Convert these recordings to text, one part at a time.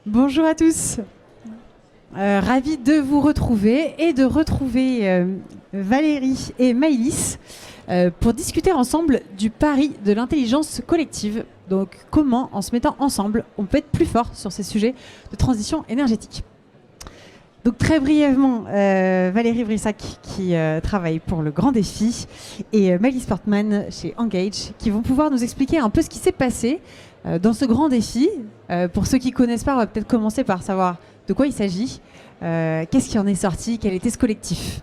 Bonjour à tous. Ravi de vous retrouver et de retrouver Valérie et Maëlys pour discuter ensemble du pari de l'intelligence collective. Donc comment, en se mettant ensemble, on peut être plus fort sur ces sujets de transition énergétique. Donc très brièvement, Valérie Brissac qui travaille pour le Grand Défi et Maëlys Portman chez Engage qui vont pouvoir nous expliquer un peu ce qui s'est passé dans ce Grand Défi. Pour ceux qui ne connaissent pas, on va peut-être commencer par savoir de quoi il s'agit, qu'est-ce qui en est sorti, quel était ce collectif.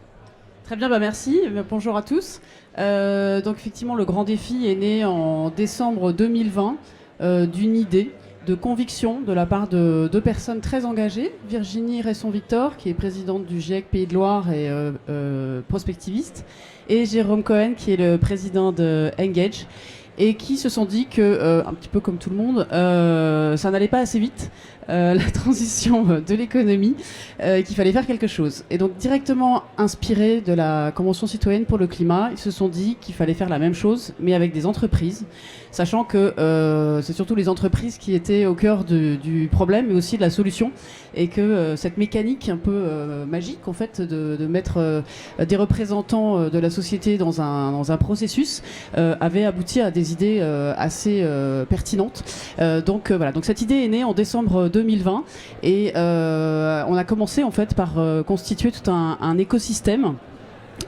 Très bien, merci. Bonjour à tous. Donc effectivement, le Grand Défi est né en décembre 2020 d'une idée de conviction de la part de deux personnes très engagées, Virginie Resson-Victor, qui est présidente du GIEC Pays de Loire et prospectiviste, et Jérôme Cohen, qui est le président de Engage, et qui se sont dit que, un petit peu comme tout le monde, ça n'allait pas assez vite, la transition de l'économie, qu'il fallait faire quelque chose. Et donc, directement inspiré de la Convention citoyenne pour le climat, ils se sont dit qu'il fallait faire la même chose, mais avec des entreprises, sachant que c'est surtout les entreprises qui étaient au cœur du problème, mais aussi de la solution, et que cette mécanique un peu magique, en fait, de mettre des représentants de la société dans un processus, avait abouti à des idées assez pertinentes. Donc voilà, donc cette idée est née en décembre 2020 et on a commencé en fait par constituer tout un écosystème.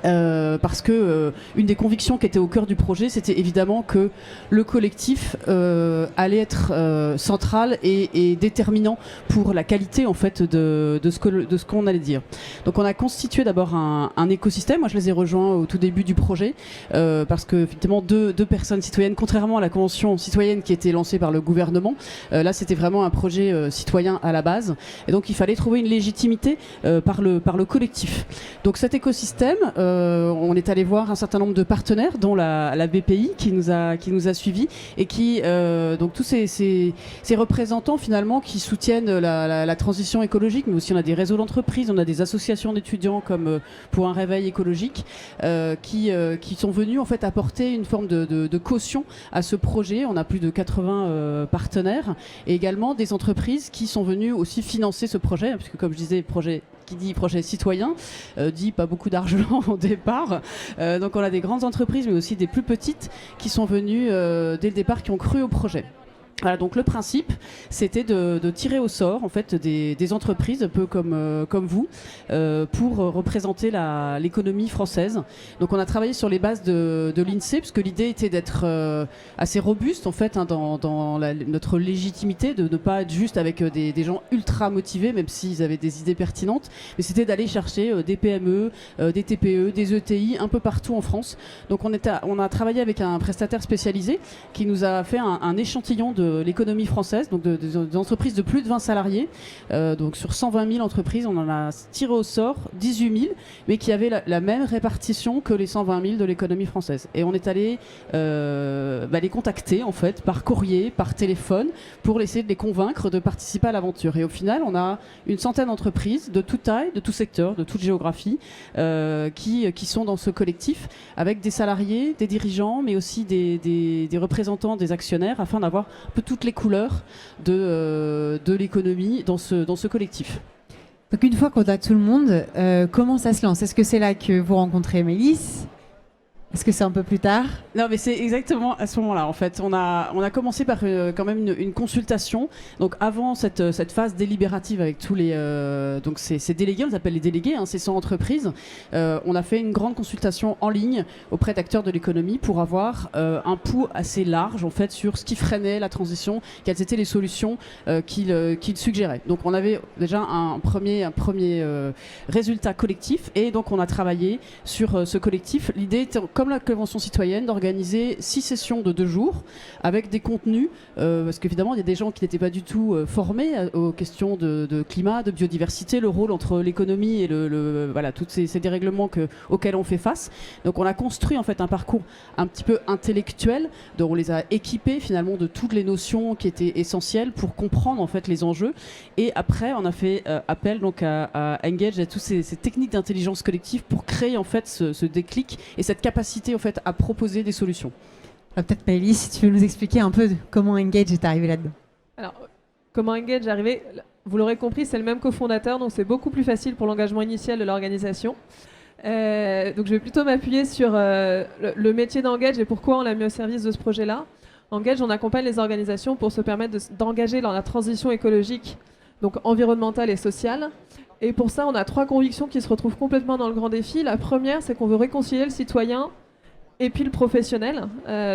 Parce que une des convictions qui était au cœur du projet, c'était évidemment que le collectif allait être central et déterminant pour la qualité en fait de ce qu'on allait dire. Donc on a constitué d'abord un écosystème. Moi je les ai rejoints au tout début du projet parce que effectivement deux personnes citoyennes, contrairement à la convention citoyenne qui était lancée par le gouvernement, là c'était vraiment un projet citoyen à la base. Et donc il fallait trouver une légitimité par le collectif. Donc cet écosystème, on est allé voir un certain nombre de partenaires, dont la BPI qui nous a suivis et qui donc tous ces représentants finalement qui soutiennent la transition écologique, mais aussi on a des réseaux d'entreprises, on a des associations d'étudiants comme pour un réveil écologique qui sont venus en fait apporter une forme de caution à ce projet. On a plus de 80 partenaires et également des entreprises qui sont venues aussi financer ce projet, puisque comme je disais, projet qui dit projet citoyen, dit pas beaucoup d'argent au départ. Donc on a des grandes entreprises, mais aussi des plus petites qui sont venues dès le départ, qui ont cru au projet. Voilà, donc le principe, c'était de tirer au sort en fait des entreprises un peu comme vous pour représenter l'économie française. Donc on a travaillé sur les bases de l'INSEE, puisque l'idée était d'être assez robuste en fait dans notre légitimité, de ne pas être juste avec des gens ultra motivés, même s'ils avaient des idées pertinentes, mais c'était d'aller chercher des PME, des TPE, des ETI un peu partout en France. Donc on a travaillé avec un prestataire spécialisé qui nous a fait un échantillon de l'économie française, donc des entreprises de plus de 20 salariés. Donc sur 120 000 entreprises, on en a tiré au sort 18 000, mais qui avaient la même répartition que les 120 000 de l'économie française. Et on est allé les contacter en fait par courrier, par téléphone, pour essayer de les convaincre de participer à l'aventure. Et au final, on a une centaine d'entreprises de toute taille, de tout secteur, de toute géographie, qui sont dans ce collectif, avec des salariés, des dirigeants, mais aussi des représentants des actionnaires, afin d'avoir un peu toutes les couleurs de l'économie dans ce collectif. Donc une fois qu'on a tout le monde, comment ça se lance? Est-ce que c'est là que vous rencontrez Maëlys? Est-ce que c'est un peu plus tard? Non, mais c'est exactement à ce moment-là. En fait, on a commencé par quand même une consultation. Donc, avant cette phase délibérative avec tous les donc ces délégués, on les appelle les délégués, ces 100 entreprises. On a fait une grande consultation en ligne auprès d'acteurs de l'économie pour avoir un pouls assez large en fait sur ce qui freinait la transition, quelles étaient les solutions qu'ils suggéraient. Donc, on avait déjà un premier résultat collectif, et donc on a travaillé sur ce collectif. L'idée était, comme la Convention citoyenne, d'organiser 6 sessions de 2 jours avec des contenus, parce qu'évidemment il y a des gens qui n'étaient pas du tout formés aux questions de climat, de biodiversité, le rôle entre l'économie et voilà, tous ces dérèglements auxquels on fait face. Donc on a construit en fait un parcours un petit peu intellectuel, dont on les a équipés finalement de toutes les notions qui étaient essentielles pour comprendre en fait les enjeux. Et après on a fait appel donc à Engage, à toutes ces techniques d'intelligence collective pour créer en fait ce déclic et cette capacité en fait à proposer des solutions. Peut-être Maëlys, si tu veux nous expliquer un peu comment Engage est arrivé là-dedans. Alors, comment Engage est arrivé? Vous l'aurez compris, c'est le même cofondateur, donc c'est beaucoup plus facile pour l'engagement initial de l'organisation. Donc je vais plutôt m'appuyer sur le métier d'Engage et pourquoi on l'a mis au service de ce projet-là. Engage, on accompagne les organisations pour se permettre d'engager dans la transition écologique, donc environnementale et sociale. Et pour ça, on a 3 convictions qui se retrouvent complètement dans le grand défi. La première, c'est qu'on veut réconcilier le citoyen et puis le professionnel.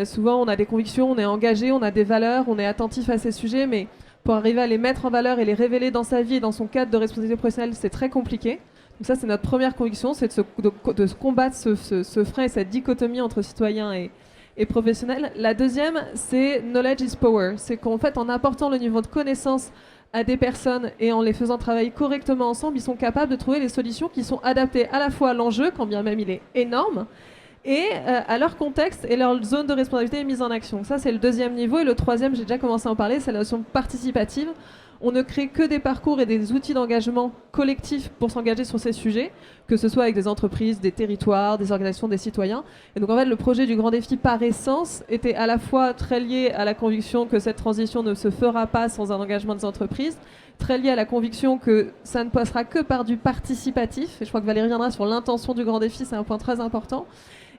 Souvent, on a des convictions, on est engagé, on a des valeurs, on est attentif à ces sujets, mais pour arriver à les mettre en valeur et les révéler dans sa vie et dans son cadre de responsabilité professionnelle, c'est très compliqué. Donc ça, c'est notre première conviction, c'est de combattre ce frein et cette dichotomie entre citoyen et professionnel. La deuxième, c'est knowledge is power. C'est qu'en fait, en apportant le niveau de connaissance à des personnes et en les faisant travailler correctement ensemble, ils sont capables de trouver les solutions qui sont adaptées à la fois à l'enjeu, quand bien même il est énorme, et à leur contexte et leur zone de responsabilité et mise en action. Ça, c'est le deuxième niveau. Et le troisième, j'ai déjà commencé à en parler, c'est la notion participative. On ne crée que des parcours et des outils d'engagement collectifs pour s'engager sur ces sujets, que ce soit avec des entreprises, des territoires, des organisations, des citoyens. Et donc en fait, le projet du Grand Défi, par essence, était à la fois très lié à la conviction que cette transition ne se fera pas sans un engagement des entreprises, très lié à la conviction que ça ne passera que par du participatif. Et je crois que Valérie viendra sur l'intention du Grand Défi, c'est un point très important.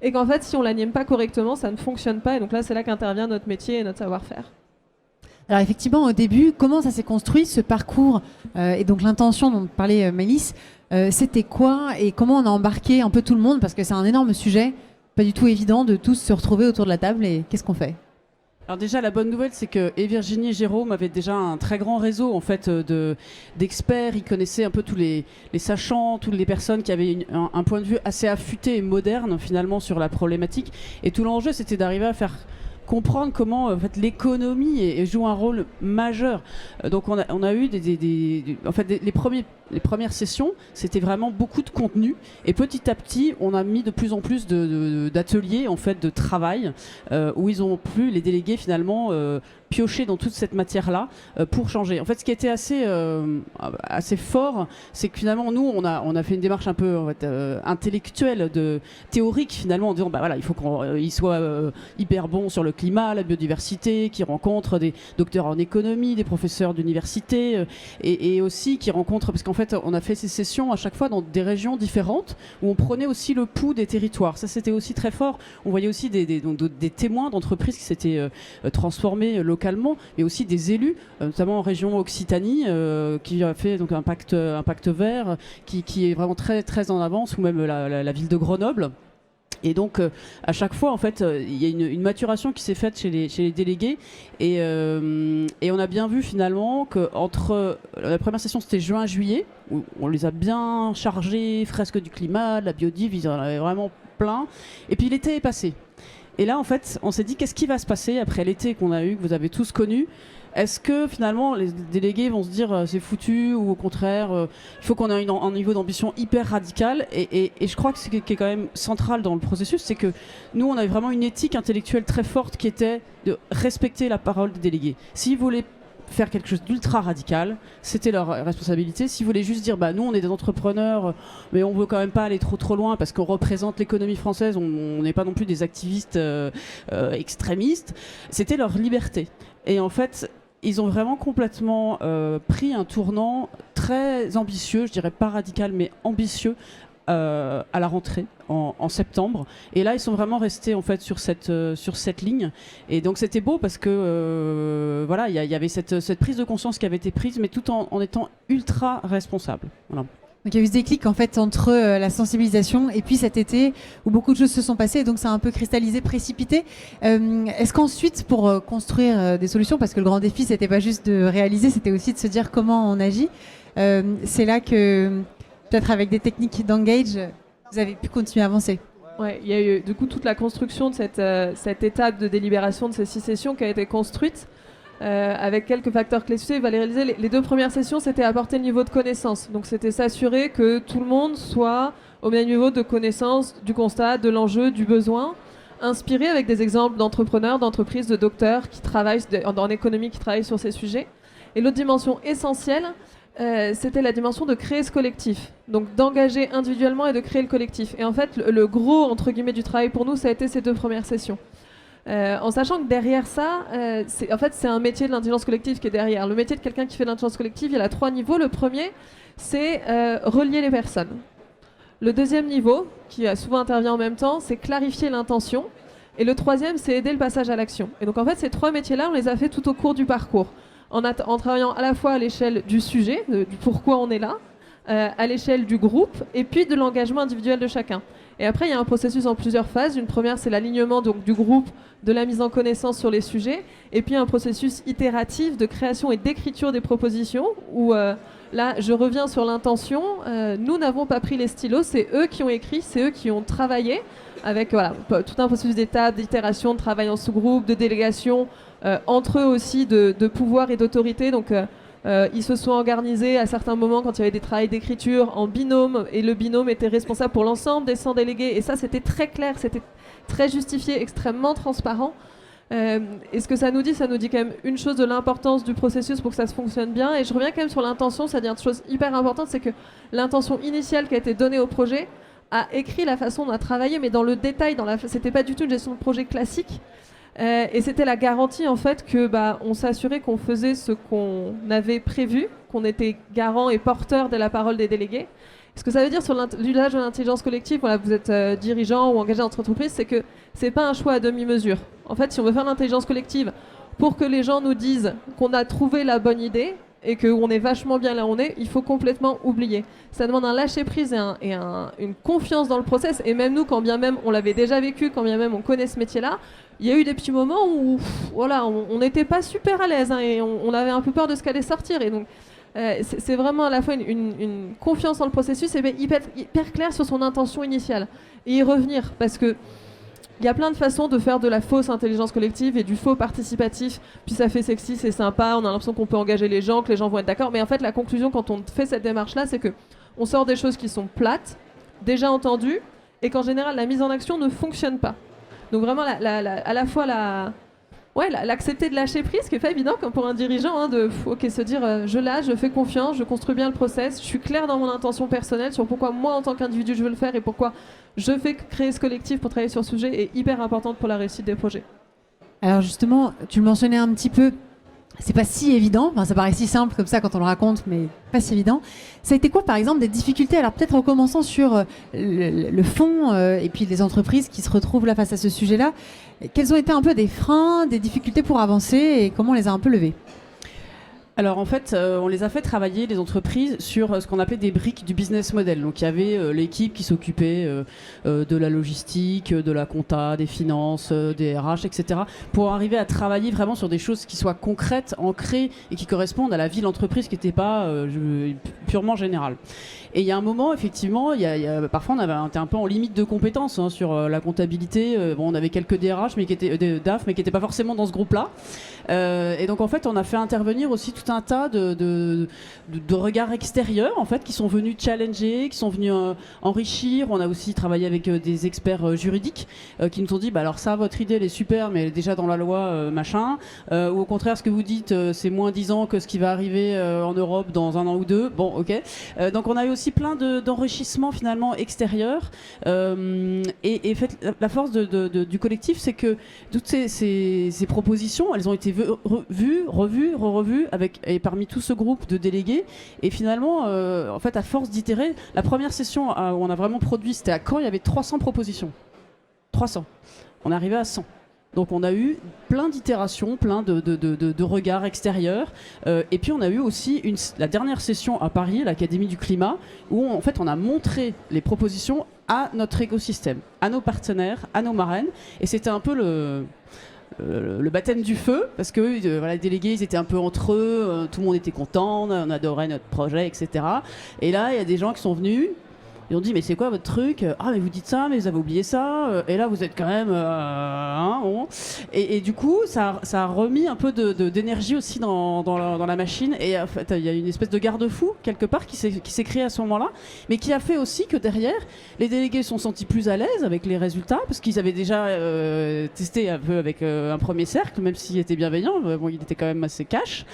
Et qu'en fait, si on l'anime pas correctement, ça ne fonctionne pas. Et donc là, c'est là qu'intervient notre métier et notre savoir-faire. Alors effectivement, au début, comment ça s'est construit ce parcours et donc l'intention dont parlait Maëlys, c'était quoi et comment on a embarqué un peu tout le monde, parce que c'est un énorme sujet, pas du tout évident de tous se retrouver autour de la table, et qu'est-ce qu'on fait ? Alors déjà, la bonne nouvelle, c'est que Virginie et Jérôme avaient déjà un très grand réseau en fait d'experts. Ils connaissaient un peu tous les sachants, toutes les personnes qui avaient un point de vue assez affûté et moderne finalement sur la problématique. Et tout l'enjeu, c'était d'arriver à faire comprendre comment en fait, l'économie joue un rôle majeur. Donc on a eu les premières sessions, c'était vraiment beaucoup de contenu, et petit à petit on a mis de plus en plus d'ateliers en fait, de travail où ils ont pu, les délégués finalement, piocher dans toute cette matière-là pour changer. En fait, ce qui était assez fort, c'est que finalement nous on a fait une démarche un peu en fait, intellectuelle, théorique finalement, en disant bah voilà, il faut qu'il soit hyper bon sur le climat, la biodiversité, qui rencontre des docteurs en économie, des professeurs d'université, et aussi qui rencontre, parce qu'en fait on a fait ces sessions à chaque fois dans des régions différentes où on prenait aussi le pouls des territoires. Ça c'était aussi très fort. On voyait aussi des témoins d'entreprises qui s'étaient transformées localement, mais aussi des élus, notamment en région Occitanie, qui a fait donc un pacte vert qui est vraiment très très en avance, ou même la ville de Grenoble. Et donc à chaque fois en fait il y a une maturation qui s'est faite chez les délégués, et on a bien vu finalement qu'entre la première session, c'était juin-juillet, où on les a bien chargés, fresques du climat, de la biodive, ils en avaient vraiment plein, et puis l'été est passé. Et là en fait on s'est dit qu'est-ce qui va se passer après l'été qu'on a eu, que vous avez tous connu. Est-ce que finalement les délégués vont se dire c'est foutu, ou au contraire il faut qu'on ait un niveau d'ambition hyper radical, et je crois que ce qui est quand même central dans le processus, c'est que nous on avait vraiment une éthique intellectuelle très forte qui était de respecter la parole des délégués. S'ils voulaient faire quelque chose d'ultra radical, c'était leur responsabilité. S'ils voulaient juste dire bah nous on est des entrepreneurs mais on veut quand même pas aller trop loin parce qu'on représente l'économie française, on n'est pas non plus des activistes extrémistes, c'était leur liberté. Et en fait ils ont vraiment complètement pris un tournant très ambitieux, je dirais pas radical mais ambitieux, à la rentrée en septembre, et là ils sont vraiment restés en fait sur cette ligne, et donc c'était beau parce que voilà, il y avait cette prise de conscience qui avait été prise, mais tout en étant ultra responsable. Voilà. Donc il y a eu ce déclic en fait entre la sensibilisation et puis cet été où beaucoup de choses se sont passées, et donc ça a un peu cristallisé, précipité. Est-ce qu'ensuite, pour construire des solutions, parce que le grand défi c'était pas juste de réaliser, c'était aussi de se dire comment on agit, c'est là que peut-être avec des techniques d'engage, vous avez pu continuer à avancer. Ouais, il y a eu du coup toute la construction de cette étape de délibération de ces 6 sessions qui a été construite. Avec quelques facteurs clés. Il fallait réaliser les 2 premières sessions, c'était apporter le niveau de connaissance. Donc c'était s'assurer que tout le monde soit au même niveau de connaissance du constat, de l'enjeu, du besoin, inspiré avec des exemples d'entrepreneurs, d'entreprises, de docteurs qui travaillent en économie, qui travaillent sur ces sujets. Et l'autre dimension essentielle, c'était la dimension de créer ce collectif. Donc d'engager individuellement et de créer le collectif. Et en fait, le gros, entre guillemets, du travail pour nous, ça a été ces 2 premières sessions. En sachant que derrière ça, c'est un métier de l'intelligence collective qui est derrière. Le métier de quelqu'un qui fait de l'intelligence collective, il a 3 niveaux. Le premier, c'est relier les personnes. Le deuxième niveau, qui souvent intervient en même temps, c'est clarifier l'intention. Et le troisième, c'est aider le passage à l'action. Et donc en fait, ces 3 métiers-là, on les a fait tout au cours du parcours, en travaillant à la fois à l'échelle du sujet, du pourquoi on est là, à l'échelle du groupe, et puis de l'engagement individuel de chacun. Et après, il y a un processus en plusieurs phases. Une première, c'est l'alignement donc, du groupe, de la mise en connaissance sur les sujets, et puis un processus itératif de création et d'écriture des propositions, où là, je reviens sur l'intention. Nous n'avons pas pris les stylos, c'est eux qui ont écrit, c'est eux qui ont travaillé, avec voilà, tout un processus d'étapes, d'itération, de travail en sous-groupe, de délégation, entre eux aussi de pouvoir et d'autorité. Donc, ils se sont organisés à certains moments quand il y avait des travaux d'écriture en binôme, et le binôme était responsable pour l'ensemble des 100 délégués, et ça c'était très clair, c'était très justifié, extrêmement transparent. Et ce que ça nous dit quand même une chose de l'importance du processus pour que ça se fonctionne bien. Et je reviens quand même sur l'intention, c'est-à-dire une chose hyper importante, c'est que l'intention initiale qui a été donnée au projet a écrit la façon dont on a travaillé, mais dans le détail, c'était pas du tout une gestion de projet classique. Et c'était la garantie en fait que on s'assurait qu'on faisait ce qu'on avait prévu, qu'on était garant et porteur de la parole des délégués. Ce que ça veut dire sur l'usage de l'intelligence collective, voilà, vous êtes dirigeant ou engagé dans votre entreprise, c'est que c'est pas un choix à demi-mesure. En fait, si on veut faire l'intelligence collective pour que les gens nous disent qu'on a trouvé la bonne idée et qu'on est vachement bien là où on est, il faut complètement oublier. Ça demande un lâcher-prise et une confiance dans le process. Et même nous, quand bien même on l'avait déjà vécu, quand bien même on connaît ce métier-là, il y a eu des petits moments où voilà, on n'était pas super à l'aise, hein, et on avait un peu peur de ce qu'allait sortir. Et donc, c'est vraiment à la fois une confiance dans le processus et hyper clair sur son intention initiale. Et y revenir, parce que il y a plein de façons de faire de la fausse intelligence collective et du faux participatif, puis ça fait sexy, c'est sympa, on a l'impression qu'on peut engager les gens, que les gens vont être d'accord, mais en fait la conclusion quand on fait cette démarche-là, c'est que on sort des choses qui sont plates, déjà entendues, et qu'en général la mise en action ne fonctionne pas. Donc vraiment à la fois l'accepter de lâcher prise, qui est pas évident comme pour un dirigeant, hein, se dire je lâche, je fais confiance, je construis bien le process, je suis clair dans mon intention personnelle sur pourquoi moi en tant qu'individu je veux le faire et pourquoi je fais créer ce collectif pour travailler sur ce sujet est hyper importante pour la réussite des projets. Alors justement, tu le mentionnais un petit peu, c'est pas si évident, enfin, ça paraît si simple comme ça quand on le raconte, mais pas si évident. Ça a été quoi par exemple des difficultés? Alors peut-être en commençant sur le fond et puis les entreprises qui se retrouvent là face à ce sujet-là. Quels ont été un peu des freins, des difficultés pour avancer et comment on les a un peu levés? Alors en fait, on les a fait travailler, les entreprises, sur ce qu'on appelait des briques du business model. Donc il y avait l'équipe qui s'occupait de la logistique, de la compta, des finances, des RH, etc. pour arriver à travailler vraiment sur des choses qui soient concrètes, ancrées et qui correspondent à la vie de l'entreprise, qui n'était pas purement générale. Et il y a un moment, effectivement, parfois on était un peu en limite de compétences, hein, sur la comptabilité. On avait quelques DRH, mais qui étaient DAF, mais qui n'étaient pas forcément dans ce groupe-là. Et donc en fait, on a fait intervenir aussi tout un tas de regards extérieurs, en fait, qui sont venus challenger, qui sont venus enrichir. On a aussi travaillé avec des experts juridiques qui nous ont dit, alors ça, votre idée, elle est super, mais elle est déjà dans la loi, machin. Ou au contraire, ce que vous dites, c'est moins 10 ans que ce qui va arriver en Europe dans 1 an ou 2. Bon, ok. Donc on a eu aussi plein d'enrichissements finalement extérieurs. Et fait, la force du collectif, c'est que toutes ces propositions, elles ont été vues, revues et parmi tout ce groupe de délégués. Et finalement, en fait, à force d'itérer, la première session où on a vraiment produit, c'était à Caen, il y avait 300 propositions. 300. On est arrivé à 100. Donc on a eu plein d'itérations, plein de regards extérieurs. Et puis on a eu aussi la dernière session à Paris, l'Académie du Climat, où en fait on a montré les propositions à notre écosystème, à nos partenaires, à nos marraines. Et c'était un peu le baptême du feu, parce que les délégués, ils étaient un peu entre eux, tout le monde était content, on adorait notre projet, etc. Et là, il y a des gens qui sont venus. Ils ont dit, mais c'est quoi votre truc? Ah, mais vous dites ça, mais vous avez oublié ça. Et là, vous êtes quand même... bon. Et du coup, ça a remis un peu d'énergie aussi dans la machine. Et en fait, il y a une espèce de garde-fou, quelque part, qui s'est créé à ce moment-là, mais qui a fait aussi que derrière, les délégués sont sentis plus à l'aise avec les résultats, parce qu'ils avaient déjà testé un peu avec un premier cercle, même s'il était bienveillant. Bon, il était quand même assez cash.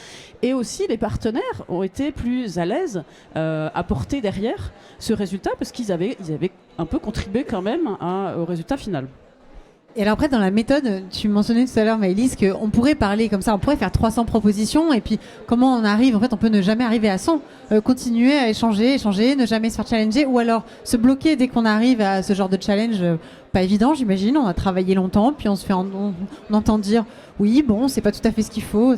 Et aussi, les partenaires ont été plus à l'aise à porter derrière ce résultat, parce qu'ils avaient un peu contribué quand même au résultat final. Et alors après, dans la méthode, tu mentionnais tout à l'heure, Maëlys, qu'on pourrait parler comme ça, on pourrait faire 300 propositions, et puis comment on arrive, en fait, on peut ne jamais arriver à 100, continuer à échanger, ne jamais se faire challenger, ou alors se bloquer dès qu'on arrive à ce genre de challenge, pas évident, j'imagine, on a travaillé longtemps, puis on entend dire, oui, bon, c'est pas tout à fait ce qu'il faut.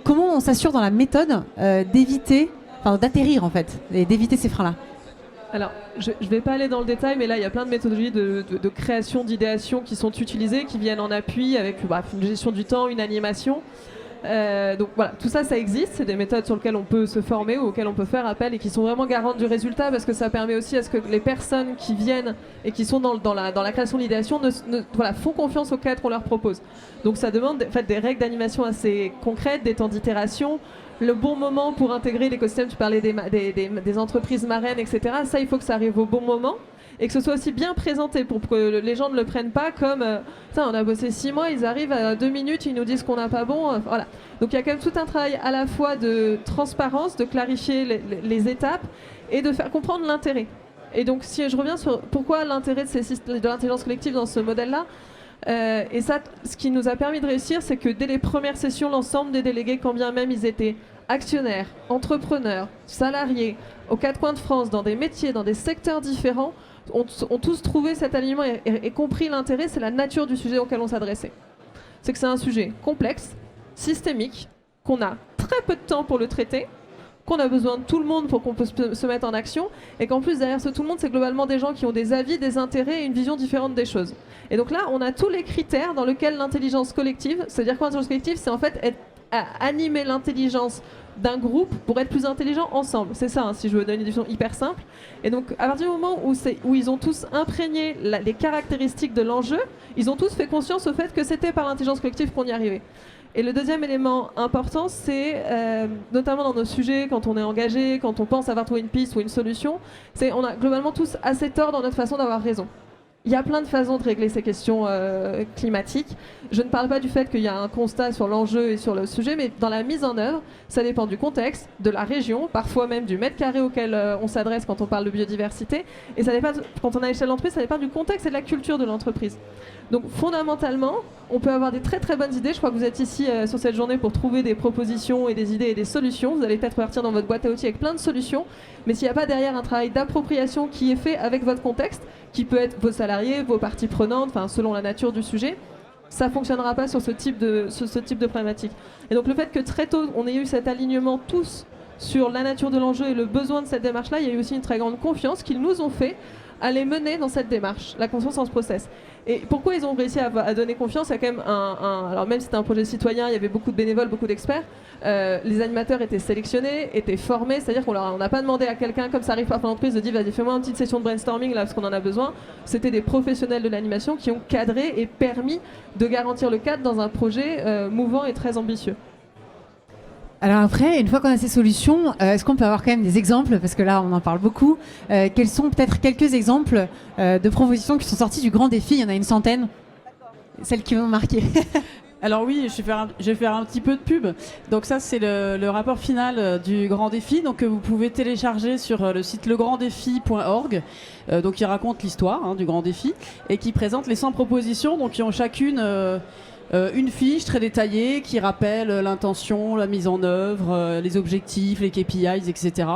Comment on s'assure dans la méthode d'atterrir, en fait, et d'éviter ces freins-là? Alors, je ne vais pas aller dans le détail, mais là, il y a plein de méthodologies de création, d'idéation qui sont utilisées, qui viennent en appui avec une gestion du temps, une animation. Donc voilà, tout ça, ça existe. C'est des méthodes sur lesquelles on peut se former ou auxquelles on peut faire appel et qui sont vraiment garantes du résultat parce que ça permet aussi à ce que les personnes qui viennent et qui sont dans la création de l'idéation font confiance au cadre qu'on leur propose. Donc ça demande en fait, des règles d'animation assez concrètes, des temps d'itération, le bon moment pour intégrer l'écosystème. Tu parlais des entreprises marraines, etc. Ça, il faut que ça arrive au bon moment et que ce soit aussi bien présenté pour que les gens ne le prennent pas comme on a bossé 6 mois, ils arrivent à 2 minutes, ils nous disent qu'on n'a pas bon. Voilà. Donc il y a quand même tout un travail à la fois de transparence, de clarifier les étapes et de faire comprendre l'intérêt. Et donc si je reviens sur pourquoi l'intérêt de l'intelligence collective dans ce modèle-là, et ça, ce qui nous a permis de réussir, c'est que dès les premières sessions, l'ensemble des délégués, quand bien même ils étaient actionnaires, entrepreneurs, salariés, aux 4 coins de France, dans des métiers, dans des secteurs différents, ont tous trouvé cet alignement et compris l'intérêt, c'est la nature du sujet auquel on s'adressait. C'est que c'est un sujet complexe, systémique, qu'on a très peu de temps pour le traiter, qu'on a besoin de tout le monde pour qu'on puisse se mettre en action, et qu'en plus derrière ce tout le monde, c'est globalement des gens qui ont des avis, des intérêts et une vision différente des choses. Et donc là, on a tous les critères dans lesquels l'intelligence collective, c'est-à-dire quoi l'intelligence collective, c'est en fait animer l'intelligence d'un groupe pour être plus intelligent ensemble. C'est ça, si je veux donner une définition hyper simple. Et donc, à partir du moment où ils ont tous imprégné les caractéristiques de l'enjeu, ils ont tous fait conscience au fait que c'était par l'intelligence collective qu'on y arrivait. Et le deuxième élément important, c'est notamment dans nos sujets, quand on est engagé, quand on pense avoir trouvé une piste ou une solution, c'est on a globalement tous assez tort dans notre façon d'avoir raison. Il y a plein de façons de régler ces questions climatiques. Je ne parle pas du fait qu'il y a un constat sur l'enjeu et sur le sujet, mais dans la mise en œuvre, ça dépend du contexte, de la région, parfois même du mètre carré auquel on s'adresse quand on parle de biodiversité. Et ça dépend, quand on est à l'échelle de l'entreprise, ça dépend du contexte et de la culture de l'entreprise. Donc fondamentalement, on peut avoir des très très bonnes idées. Je crois que vous êtes ici sur cette journée pour trouver des propositions et des idées et des solutions. Vous allez peut-être repartir dans votre boîte à outils avec plein de solutions. Mais s'il n'y a pas derrière un travail d'appropriation qui est fait avec votre contexte, qui peut être vos salariés, vos parties prenantes, selon la nature du sujet, ça ne fonctionnera pas sur ce type de problématique. Et donc le fait que très tôt, on ait eu cet alignement tous sur la nature de l'enjeu et le besoin de cette démarche-là, il y a eu aussi une très grande confiance qu'ils nous ont fait à les mener dans cette démarche, la confiance en ce process. Et pourquoi ils ont réussi à donner confiance? Il y a quand même alors même si c'était un projet citoyen, il y avait beaucoup de bénévoles, beaucoup d'experts. Les animateurs étaient sélectionnés, étaient formés, c'est-à-dire qu'on n'a pas demandé à quelqu'un, comme ça arrive parfois en entreprise, de dire vas-y fais-moi une petite session de brainstorming là parce qu'on en a besoin. C'était des professionnels de l'animation qui ont cadré et permis de garantir le cadre dans un projet mouvant et très ambitieux. Alors après, une fois qu'on a ces solutions, est-ce qu'on peut avoir quand même des exemples? Parce que là, on en parle beaucoup. Quels sont peut-être quelques exemples de propositions qui sont sorties du grand défi? Il y en a une centaine. Celles qui vont marquer. Alors oui, je vais faire un petit peu de pub. Donc ça, c'est le rapport final du grand défi, donc que vous pouvez télécharger sur le site legranddéfi.org. Donc qui raconte l'histoire du grand défi et qui présente les 100 propositions, donc qui ont chacune une fiche très détaillée qui rappelle l'intention, la mise en œuvre, les objectifs, les KPIs, etc.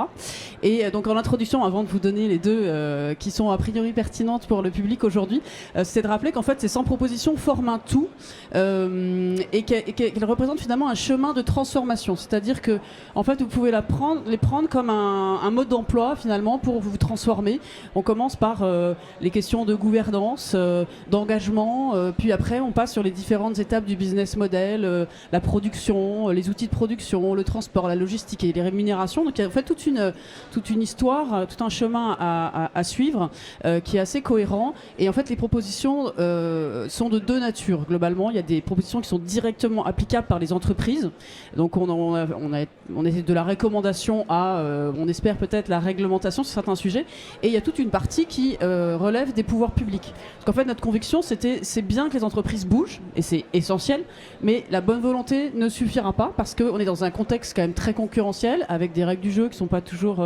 Et donc en introduction, avant de vous donner les deux qui sont a priori pertinentes pour le public aujourd'hui, c'est de rappeler qu'en fait ces 100 propositions forment un tout et qu'elles représentent finalement un chemin de transformation. C'est-à-dire que en fait vous pouvez les prendre comme un mode d'emploi finalement pour vous transformer. On commence par les questions de gouvernance, d'engagement, puis après on passe sur les différentes étapes du business model, la production, les outils de production, le transport, la logistique et les rémunérations. Donc il y a en fait toute une histoire, tout un chemin à suivre qui est assez cohérent. Et en fait les propositions sont de deux natures. Globalement, il y a des propositions qui sont directement applicables par les entreprises. Donc on est de la recommandation à, on espère peut-être la réglementation sur certains sujets. Et il y a toute une partie qui relève des pouvoirs publics. Parce qu'en fait notre conviction c'est bien que les entreprises bougent, et c'est essentiel, mais la bonne volonté ne suffira pas parce qu'on est dans un contexte quand même très concurrentiel avec des règles du jeu qui ne sont pas toujours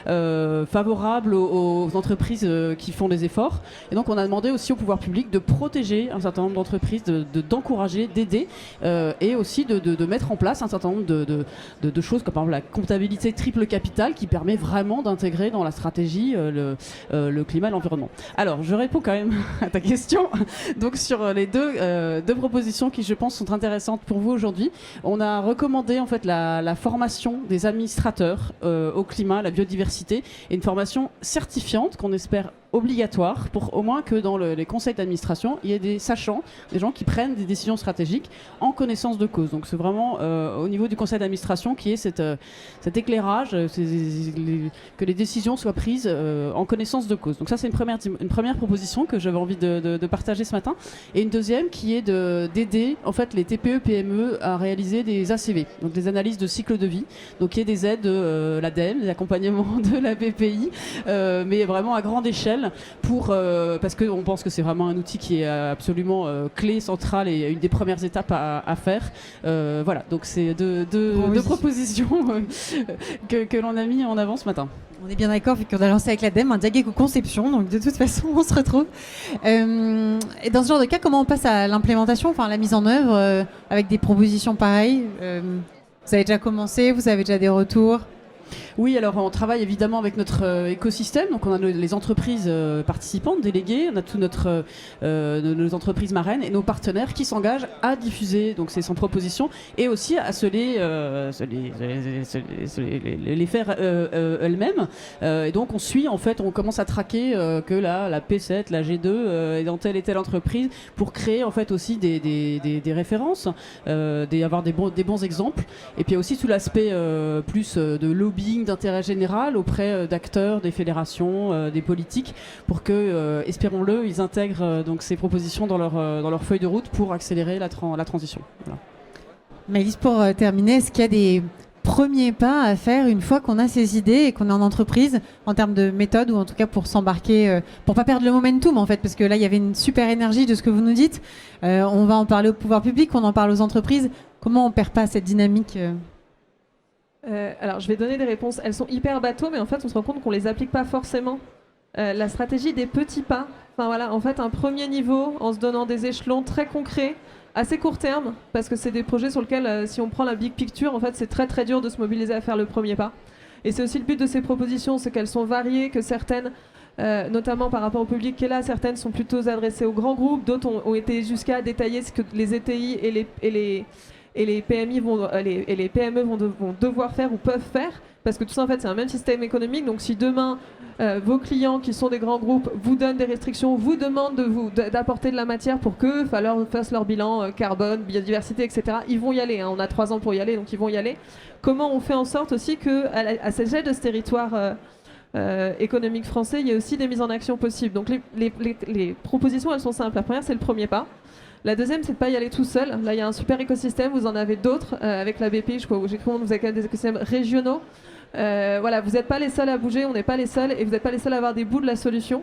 favorables aux entreprises qui font des efforts. Et donc on a demandé aussi au pouvoir public de protéger un certain nombre d'entreprises, d'encourager, d'aider et aussi de mettre en place un certain nombre de choses comme par exemple la comptabilité triple capital qui permet vraiment d'intégrer dans la stratégie le climat et l'environnement. Alors je réponds quand même à ta question. Donc sur les deux propositions qui je pense sont intéressantes pour vous aujourd'hui, on a recommandé en fait la formation des administrateurs au climat, à la biodiversité, et une formation certifiante qu'on espère obligatoire pour au moins que dans les conseils d'administration il y ait des sachants, des gens qui prennent des décisions stratégiques en connaissance de cause. Donc c'est vraiment au niveau du conseil d'administration qui est cet éclairage, que les décisions soient prises en connaissance de cause. Donc ça c'est une première proposition que j'avais envie de partager ce matin, et une deuxième qui est d'aider en fait les TPE PME à réaliser des ACV, donc des analyses de cycle de vie, donc il y a des aides de l'ADEME, des accompagnements de la BPI, mais vraiment à grande échelle parce qu'on pense que c'est vraiment un outil qui est absolument clé, central et une des premières étapes à faire. Voilà, donc c'est deux propositions que l'on a mis en avant ce matin. On est bien d'accord, vu qu'on a lancé avec l'ADEME un diag éco-conception, donc de toute façon on se retrouve. Et dans ce genre de cas, comment on passe à l'implémentation, enfin la mise en œuvre avec des propositions pareilles vous avez déjà commencé, vous avez déjà des retours? Oui, alors on travaille évidemment avec notre écosystème, donc on a les entreprises participantes, déléguées, on a toutes nos entreprises marraines et nos partenaires qui s'engagent à diffuser donc ces 100 propositions et aussi à les faire elles-mêmes. Et donc on suit, en fait, on commence à traquer que la P7, la G2 est dans telle et telle entreprise pour créer en fait aussi des références, avoir des bons exemples. Et puis il y a aussi tout l'aspect plus de lobbying d'intérêt général auprès d'acteurs, des fédérations, des politiques, pour que, espérons-le, ils intègrent donc ces propositions dans leur feuille de route pour accélérer la transition. Voilà. Maëlys, pour terminer, est-ce qu'il y a des premiers pas à faire une fois qu'on a ces idées et qu'on est en entreprise, en termes de méthode, ou en tout cas pour s'embarquer, pour pas perdre le momentum en fait, parce que là il y avait une super énergie de ce que vous nous dites. On va en parler au pouvoir public, on en parle aux entreprises. Comment on perd pas cette dynamique Alors, je vais donner des réponses. Elles sont hyper bateaux, mais en fait, on se rend compte qu'on les applique pas forcément. La stratégie des petits pas. Enfin voilà, en fait, un premier niveau en se donnant des échelons très concrets, assez court terme, parce que c'est des projets sur lesquels, si on prend la big picture, en fait, c'est très très dur de se mobiliser à faire le premier pas. Et c'est aussi le but de ces propositions, c'est qu'elles sont variées, que certaines, notamment par rapport au public qui est là, certaines sont plutôt adressées aux grands groupes, d'autres ont été jusqu'à détailler ce que les ETI et les PME vont devoir faire ou peuvent faire, parce que tout ça en fait c'est un même système économique. Donc si demain vos clients qui sont des grands groupes vous donnent des restrictions, vous demandent d'apporter de la matière pour qu'eux fassent leur bilan carbone, biodiversité, etc., ils vont y aller, hein. On a 3 ans pour y aller, donc ils vont y aller. Comment on fait en sorte aussi qu'à cette échelle de ce territoire économique français, il y a aussi des mises en action possibles. Donc les propositions, elles sont simples. La première, c'est le premier pas. La deuxième, c'est de ne pas y aller tout seul. Là, il y a un super écosystème, vous en avez d'autres. Avec la BPI, je crois que vous avez des écosystèmes régionaux. Voilà, vous n'êtes pas les seuls à bouger, on n'est pas les seuls, et vous n'êtes pas les seuls à avoir des bouts de la solution.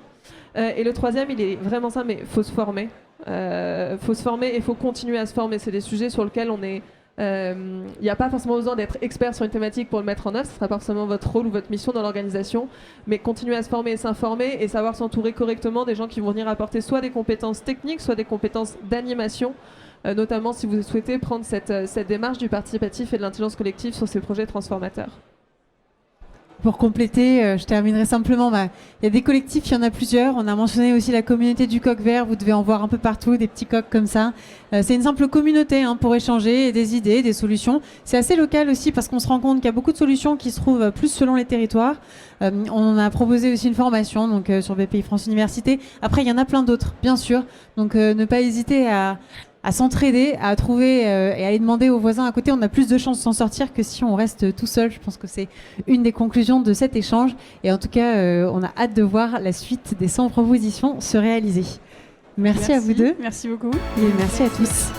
Et le troisième, il est vraiment simple, mais il faut se former. Faut se former et il faut continuer à se former. C'est des sujets sur lesquels on est... Il n'y a pas forcément besoin d'être expert sur une thématique pour le mettre en œuvre, ce ne sera pas forcément votre rôle ou votre mission dans l'organisation, mais continuer à se former et s'informer et savoir s'entourer correctement des gens qui vont venir apporter soit des compétences techniques, soit des compétences d'animation, notamment si vous souhaitez prendre cette démarche du participatif et de l'intelligence collective sur ces projets transformateurs. Pour compléter, je terminerai simplement. Il y a des collectifs, il y en a plusieurs. On a mentionné aussi la communauté du coq vert. Vous devez en voir un peu partout, des petits coqs comme ça. C'est une simple communauté pour échanger des idées, des solutions. C'est assez local aussi parce qu'on se rend compte qu'il y a beaucoup de solutions qui se trouvent plus selon les territoires. On a proposé aussi une formation donc, sur BPI France Université. Après, il y en a plein d'autres, bien sûr. Donc, ne pas hésiter à s'entraider, à trouver et à aller demander aux voisins à côté. On a plus de chances de s'en sortir que si on reste tout seul. Je pense que c'est une des conclusions de cet échange. Et en tout cas, on a hâte de voir la suite des 100 propositions se réaliser. Merci à vous deux. Merci beaucoup. Et merci à tous.